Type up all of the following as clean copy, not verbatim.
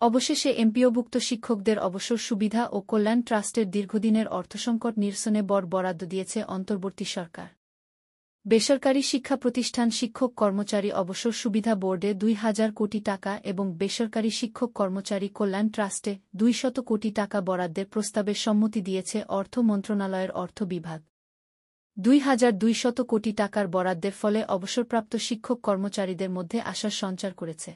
অবশেষে এমপিওভুক্ত শিক্ষকদের অবসর সুবিধা ও কল্যাণ ট্রাস্টের দীর্ঘদিনের অর্থসংকট নিরসনে বরাদ্দ দিয়েছে অন্তর্বর্তী সরকার। বেসরকারি শিক্ষা প্রতিষ্ঠান শিক্ষক কর্মচারী অবসর সুবিধা বোর্ডে ২,০০০ কোটি টাকা এবং বেসরকারি শিক্ষক কর্মচারী কল্যাণ ট্রাস্টে ২০০ কোটি টাকা বরাদ্দের প্রস্তাবে সম্মতি দিয়েছে অর্থ মন্ত্রণালয়ের অর্থ বিভাগ। ২,২০০ কোটি টাকার বরাদ্দের ফলে অবসরপ্রাপ্ত শিক্ষক কর্মচারীদের মধ্যে আশার সঞ্চার করেছে।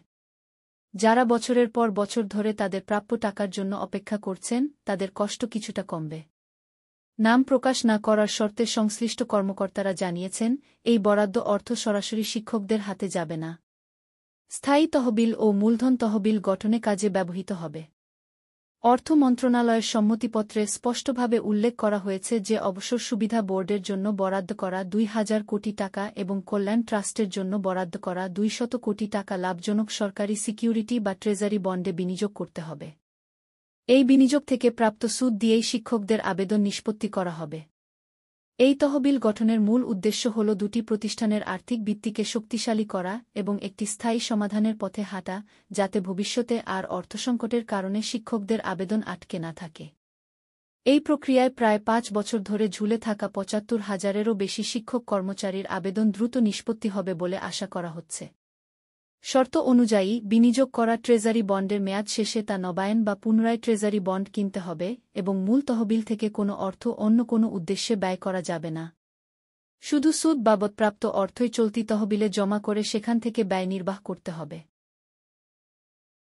যারা বছরের পর বছর ধরে তাদের প্রাপ্য টাকার জন্য অপেক্ষা করছেন, তাদের কষ্ট কিছুটা কমবে। নাম প্রকাশ না করার শর্তে সংশ্লিষ্ট কর্মকর্তারা জানিয়েছেন, এই বরাদ্দ অর্থ সরাসরি শিক্ষকদের হাতে যাবে না। স্থায়ী তহবিল ও মূলধন তহবিল গঠনে কাজে ব্যবহৃত হবে। অর্থ মন্ত্রণালয়ের সম্মতিপত্রে স্পষ্টভাবে উল্লেখ করা হয়েছে যে অবসর সুবিধা বোর্ডের জন্য বরাদ্দ করা ২,০০০ কোটি টাকা এবং কল্যাণ ট্রাস্টের জন্য বরাদ্দ করা ২০০ কোটি টাকা লাভজনক সরকারি সিকিউরিটি বা ট্রেজারি বন্ডে বিনিয়োগ করতে হবে। এই বিনিয়োগ থেকে প্রাপ্ত সুদ দিয়েই শিক্ষকদের আবেদন নিষ্পত্তি করা হবে। এই তহবিল গঠনের মূল উদ্দেশ্য হল দুটি প্রতিষ্ঠানের আর্থিক ভিত্তিকে শক্তিশালী করা এবং একটি স্থায়ী সমাধানের পথে হাঁটা, যাতে ভবিষ্যতে আর অর্থসংকটের কারণে শিক্ষকদের আবেদন আটকে না থাকে। এই প্রক্রিয়ায় প্রায় ৫ বছর ধরে ঝুলে থাকা ৭৫,০০০-এরও বেশি শিক্ষক কর্মচারীর আবেদন দ্রুত নিষ্পত্তি হবে বলে আশা করা হচ্ছে। শর্ত অনুযায়ী বিনিয়োগ করা ট্রেজারি বন্ডের মেয়াদ শেষে তা নবায়ন বা পুনরায় ট্রেজারি বন্ড কিনতে হবে এবং মূল তহবিল থেকে কোনো অর্থ অন্য কোনো উদ্দেশ্যে ব্যয় করা যাবে না। শুধু সুদ বাবদ প্রাপ্ত অর্থই চলতি তহবিলে জমা করে সেখান থেকে ব্যয় নির্বাহ করতে হবে।